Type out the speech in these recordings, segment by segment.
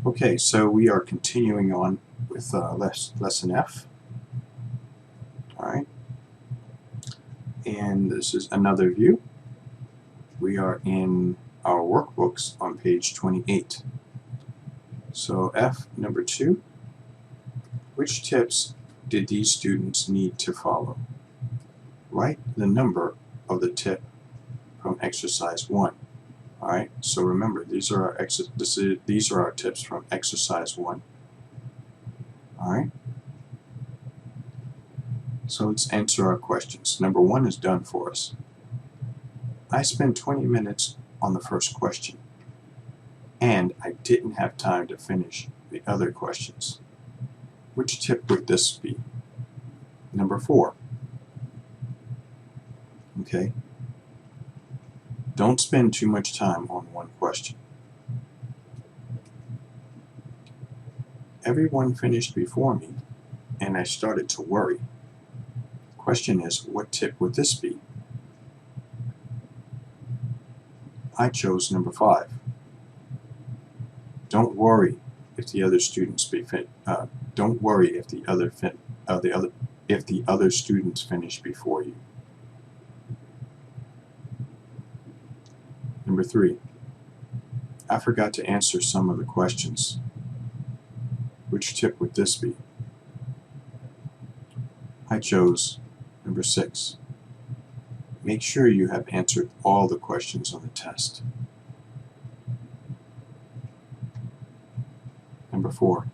Okay, so we are continuing on with lesson F. Alright, and this is another view. We are in our workbooks on page 28. So F number 2, which tips did these students need to follow? Write the number of the tip from exercise 1. Alright, so remember, these are our tips from exercise 1. Alright, so let's answer our questions. Number 1 is done for us. I spent 20 minutes on the first question, and I didn't have time to finish the other questions. Which tip would this be? Number 4. Okay. Don't spend too much time on one question. Everyone finished before me, and I started to worry. Question is, what tip would this be? I chose number 5. Don't worry if the other students don't worry if the other students finish before you. Number 3. I forgot to answer some of the questions. Which tip would this be? I chose number 6. Make sure you have answered all the questions on the test. Number 4.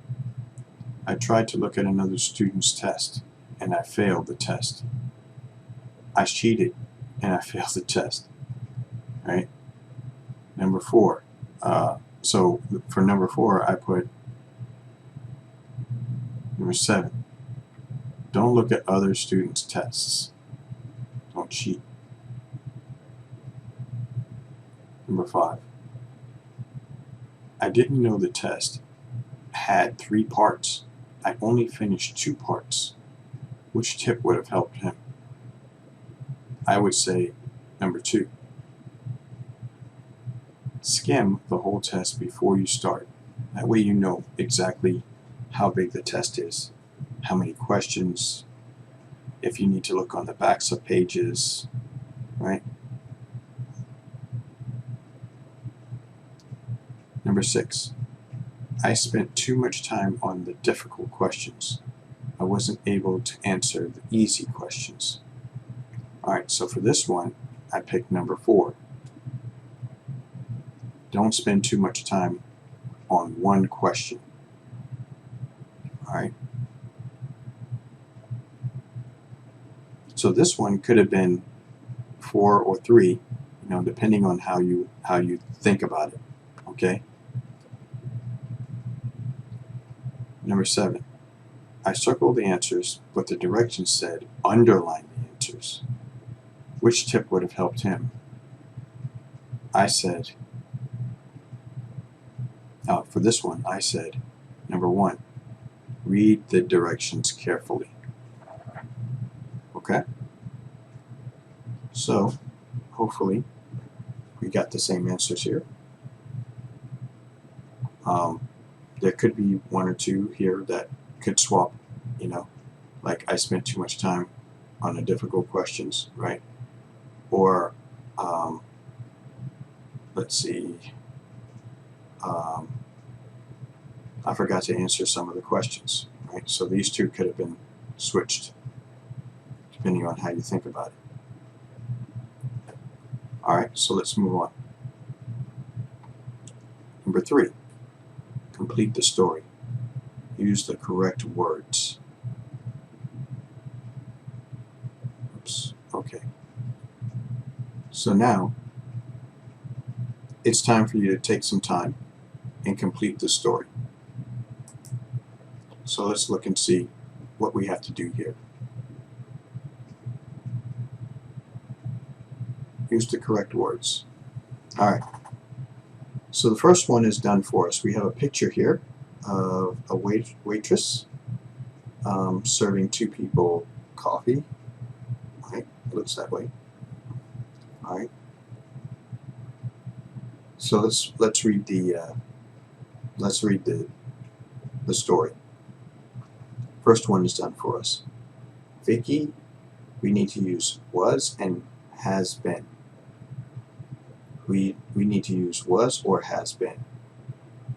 I tried to look at another student's test, and I failed the test. I cheated, and I failed the test. Right? Number 4. So for number 4, I put number 7. Don't look at other students' tests. Don't cheat. Number 5. I didn't know the test had 3 parts. I only finished 2 parts. Which tip would have helped him? I would say number 2. Skim the whole test before you start. That way you know exactly how big the test is, how many questions, if you need to look on the backs of pages, right? Number 6. I spent too much time on the difficult questions. I wasn't able to answer the easy questions. Alright, so for this one, I picked number 4. Don't spend too much time on one question. Alright. So this one could have been 4 or 3, depending on how you think about it. Okay? Number 7. I circled the answers, but the directions said underline the answers. Which tip would have helped him? I said, for this one, I said, number 1, read the directions carefully. Okay? So, hopefully, we got the same answers here. There could be 1 or 2 here that could swap, like I spent too much time on the difficult questions, right? Or, let's see, I forgot to answer some of the questions, right? So these 2 could have been switched, depending on how you think about it. Alright, so let's move on. Number 3, complete the story. Use the correct words. Oops, okay. So now, it's time for you to take some time and complete the story. So let's look and see what we have to do here. Use the correct words. Alright. So the first one is done for us. We have a picture here of a waitress serving 2 people coffee. Alright, it looks that way. Alright. So let's read the let's read the story. First one is done for us. Vicky, we need to use was and has been. We need to use was or has been.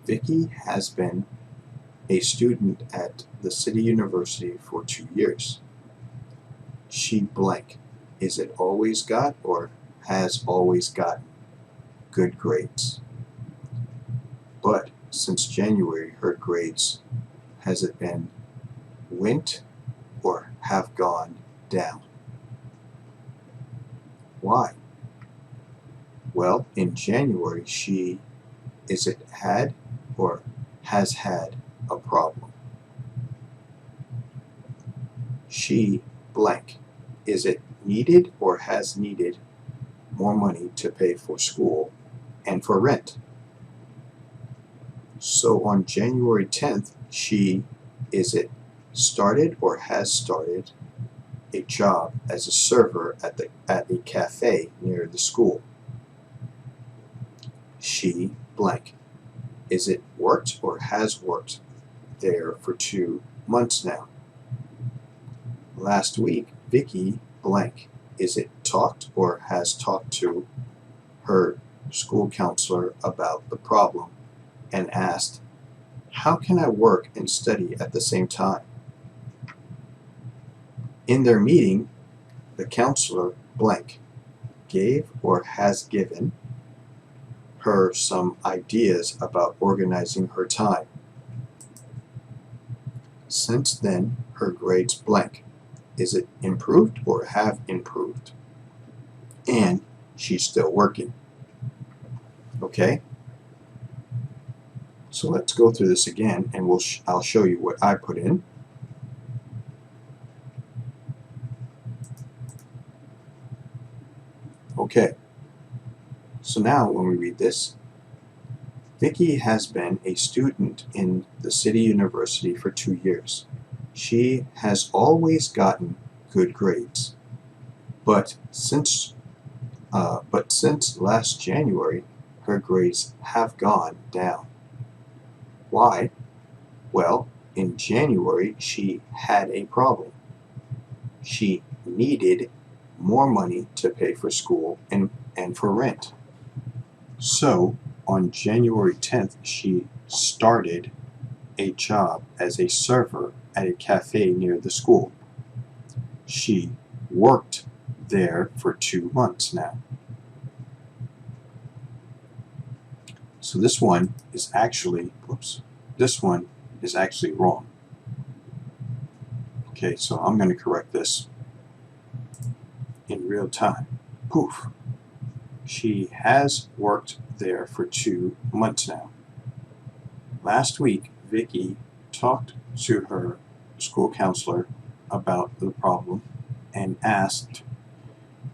Vicky has been a student at the City University for 2 years. She blank. Is it always got or has always gotten good grades? But since January, her grades, has it been went or have gone down? Why? Well, in January, is it had or has had a problem? She blank. Is it needed or has needed more money to pay for school and for rent? So on January 10th, is it started or has started a job as a server at a cafe near the school? She blank. Is it worked or has worked there for 2 months now? Last week, Vicky blank. Is it talked or has talked to her school counselor about the problem and asked, how can I work and study at the same time? In their meeting, the counselor blank gave or has given her some ideas about organizing her time. Since then, her grades blank. Is it improved or have improved? And she's still working. Okay? So let's go through this again, and I'll show you what I put in. Okay. So now when we read this, Vicky has been a student in the City University for 2 years. She has always gotten good grades, but since last January, her grades have gone down. Why? Well, in January, she had a problem. She needed more money to pay for school and for rent. So on January 10th, she started a job as a server at a cafe near the school. She worked there for 2 months now. So this one is actually, wrong. Okay, so I'm going to correct this in real time. Poof. She has worked there for 2 months now. Last week, Vicky talked to her school counselor about the problem and asked,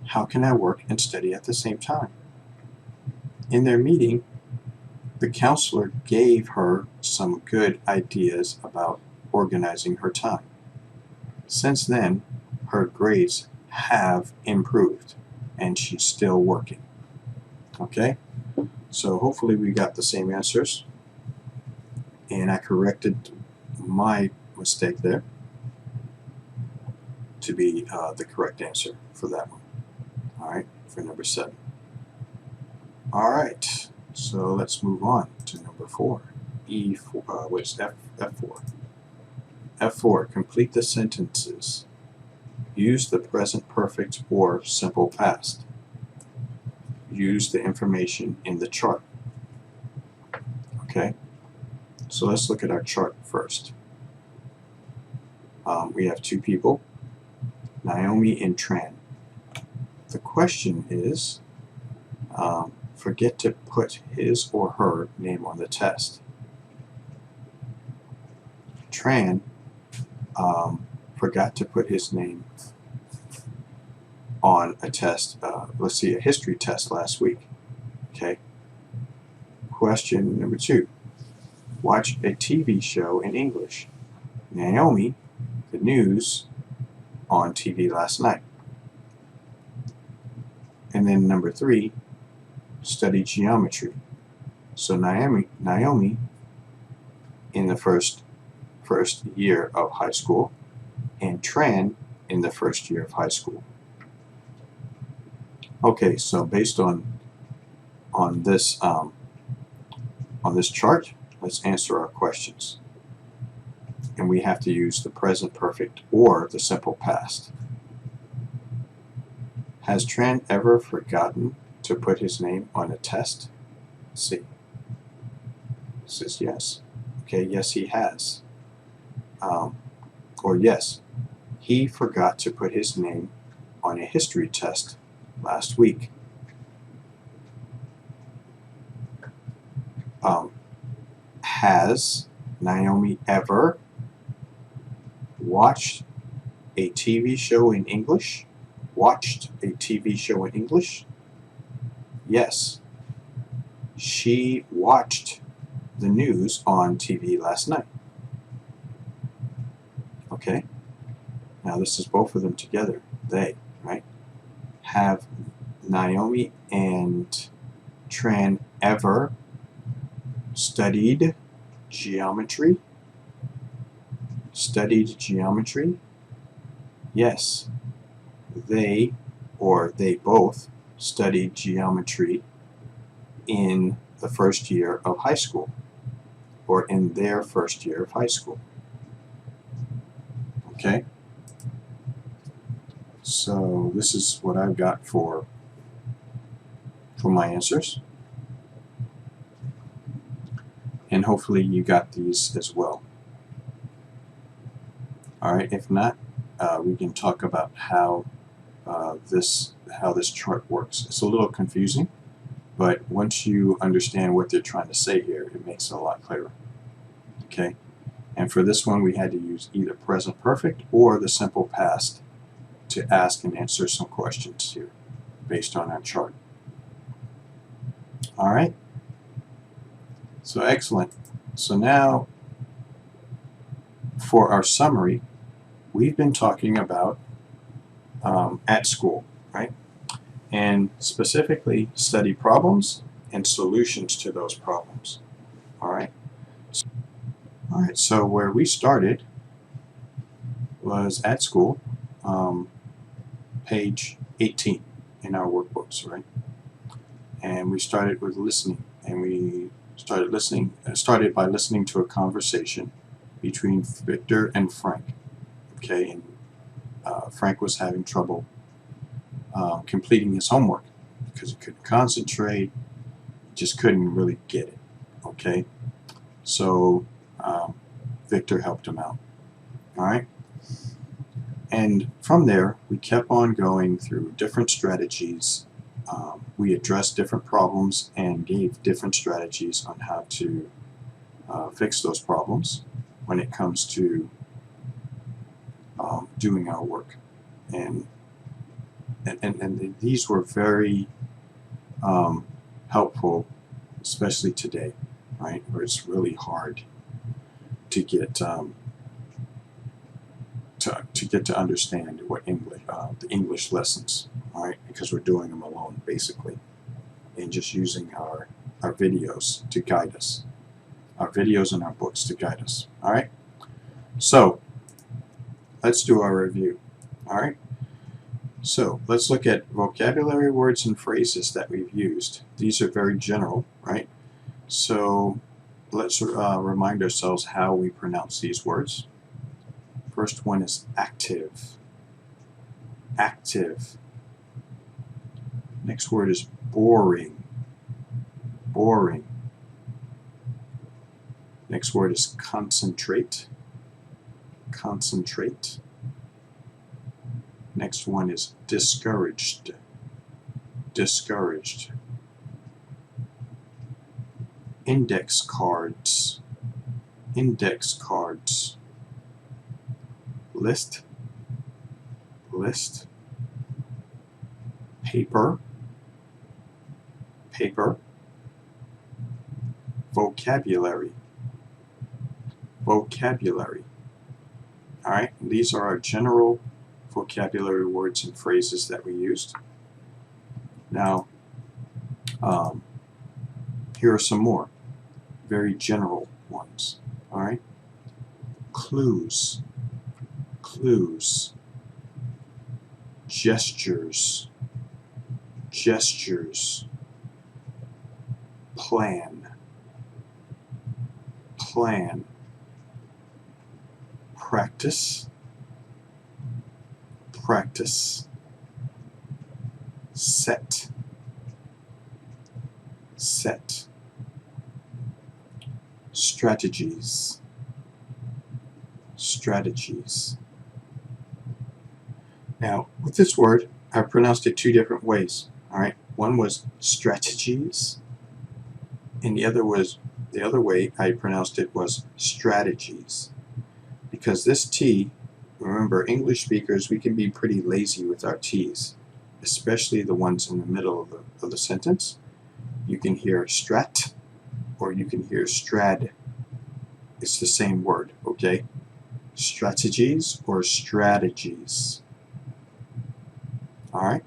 how can I work and study at the same time? In their meeting, the counselor gave her some good ideas about organizing her time. Since then, her grades have improved and she's still working. Okay? So hopefully we got the same answers, and I corrected my mistake there to be the correct answer for that one. Alright, for number 7. Alright, so let's move on to number 4. F4. F4, complete the sentences. Use the present perfect or simple past. Use the information in the chart. Okay, so let's look at our chart first. We have 2 people, Naomi and Tran. The question is, forget to put his or her name on the test. Tran forgot to put his name on a test, a history test last week. Okay. Question number 2. Watch a TV show in English. Naomi, the news on TV last night. And then number 3, study geometry. So Naomi in the first year of high school, and Tran in the first year of high school. Okay, so based on this chart, let's answer our questions. And we have to use the present perfect or the simple past. Has Tran ever forgotten to put his name on a test? Let's see. It says yes. Okay, yes, he has. Or yes, he forgot to put his name on a history test last week. Has Naomi ever watched a TV show in English? Watched a TV show in English? Yes. She watched the news on TV last night. Okay. Now this is both of them together. They, right? Have Naomi and Tran ever studied geometry? Studied geometry? Yes. They both studied geometry in the first year of high school, or in their first year of high school. Okay? So this is what I've got for my answers. And hopefully you got these as well. Alright, if not, we can talk about how this chart works. It's a little confusing, but once you understand what they're trying to say here, it makes it a lot clearer. Okay? And for this one, we had to use either present perfect or the simple past to ask and answer some questions here based on our chart. All right? So excellent. So now for our summary, we've been talking about at school, right? And specifically study problems and solutions to those problems. All right? All right, so where we started was at school, page 18 in our workbooks, right? And we started with listening, and we started by listening to a conversation between Victor and Frank. Okay, and Frank was having trouble completing his homework because he couldn't concentrate, just couldn't really get it. Okay, so Victor helped him out. All right. And from there, we kept on going through different strategies. We addressed different problems and gave different strategies on how to fix those problems when it comes to doing our work. And these were very helpful, especially today, right, where it's really hard to get to understand what the English lessons, all right, because we're doing them alone basically, and just using our videos to guide us, our videos and our books to guide us. All right, so let's do our review. All right, so let's look at vocabulary, words, and phrases that we've used. These are very general, right? So let's remind ourselves how we pronounce these words. First one is active. Active. Next word is boring. Boring. Next word is concentrate. Concentrate. Next one is discouraged. Discouraged. Index cards. Index cards. List. List. Paper. Paper. Vocabulary. Vocabulary. All right, these are our general vocabulary words and phrases that we used. Now, here are some more very general ones. All right. Clues, clues. Gestures, gestures. Plan, plan. Practice, practice. Set, set. Strategies, strategies. Now, with this word, I pronounced it two different ways. All right, one was strategies, and the other way I pronounced it was strategies. Because this T, remember, English speakers, we can be pretty lazy with our T's, especially the ones in the middle of the sentence. You can hear strat, or you can hear strad. It's the same word, okay? Strategies or strategies. All right?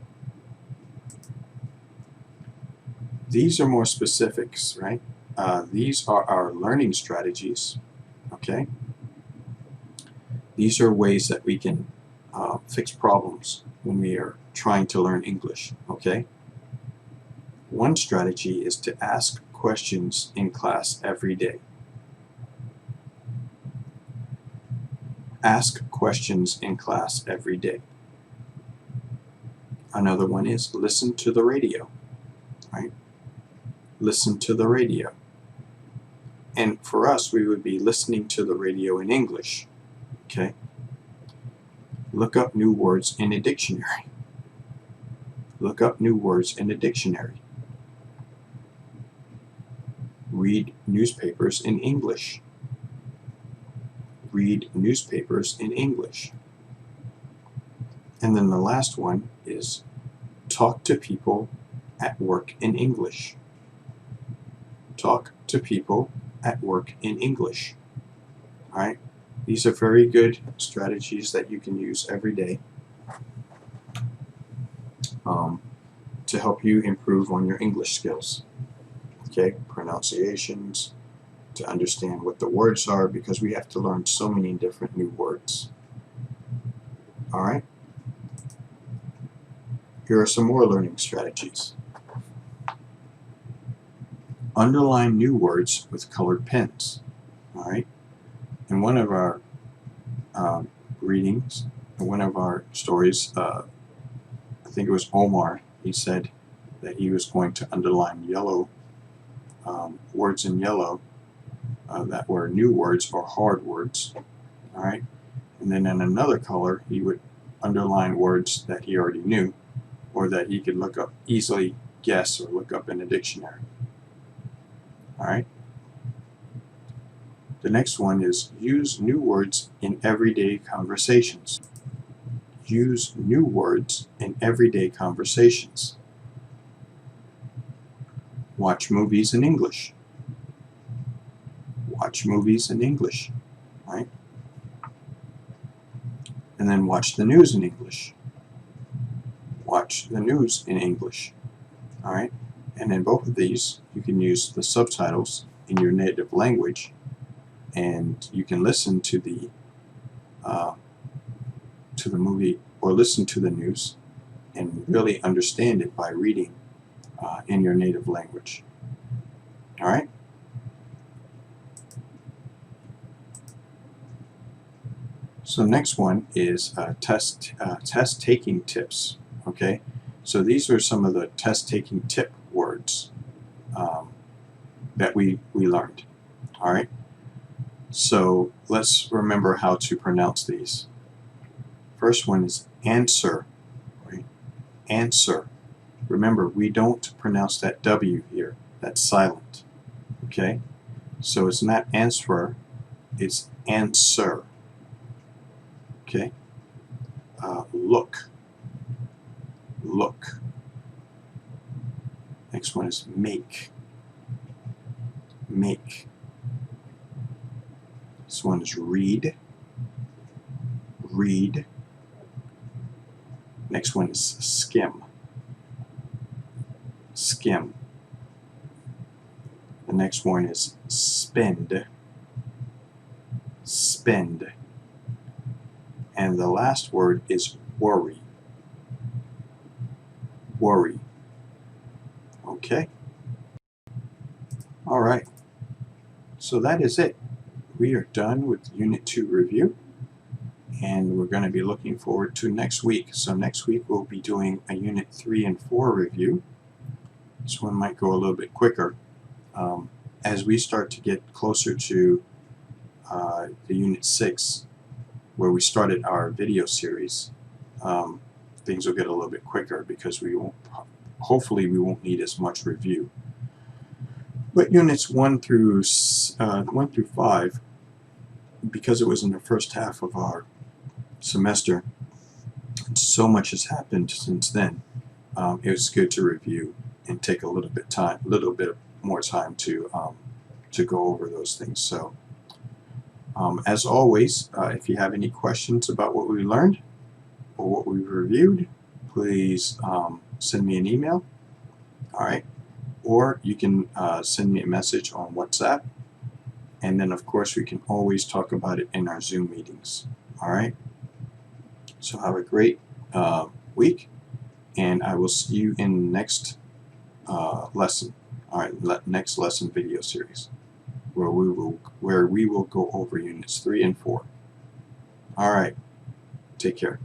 These are more specifics, right? These are our learning strategies, okay? These are ways that we can fix problems when we are trying to learn English, okay? One strategy is to ask questions in class every day. Ask questions in class every day. Another one is listen to the radio, right? Listen to the radio. And for us, we would be listening to the radio in English, okay? Look up new words in a dictionary. Look up new words in a dictionary. Read newspapers in English. Read newspapers in English. And then the last one is talk to people at work in English. Talk to people at work in English. All right? These are very good strategies that you can use every day to help you improve on your English skills. Okay, pronunciations, to understand what the words are, because we have to learn so many different new words. All right? Here are some more learning strategies. Underline new words with colored pens. All right? In one of our readings, in one of our stories, I think it was Omar, he said that he was going to underline yellow words in yellow that were new words or hard words. All right? And then in another color, he would underline words that he already knew, or that he could look up, easily guess or look up in a dictionary. All right? The next one is use new words in everyday conversations. Use new words in everyday conversations. Watch movies in English. Watch movies in English. Right? And then watch the news in English. Watch the news in English. All right? And in both of these, you can use the subtitles in your native language, and you can listen to the movie or listen to the news and really understand it by reading in your native language. All right? So next one is test taking tips. Okay, so these are some of the test taking tip words that we learned. All right, so let's remember how to pronounce these. First one is answer. Right? Answer. Remember, we don't pronounce that W here. That's silent. Okay, so it's not answer, it's answer. Okay, look. Look. Next one is make. Make. This one is read. Read. Next one is skim. Skim. The next one is spend. spend. And the last word is worry. Worry. Okay? All right. So that is it. We are done with Unit 2 review, and we're going to be looking forward to next week. So next week we'll be doing a Unit 3 and 4 review. This one might go a little bit quicker. As we start to get closer to the Unit 6, where we started our video series, things will get a little bit quicker because hopefully we won't need as much review. But Units 1 through 5, because it was in the first half of our semester, so much has happened since then. It was good to review and take a little bit more time to go over those things. So, as always, if you have any questions about what we learned or what we've reviewed, please send me an email. All right, or you can send me a message on WhatsApp, and then of course we can always talk about it in our Zoom meetings. All right. So have a great week, and I will see you in the next lesson. All right, next lesson video series, where we will go over Units 3 and 4. All right, take care.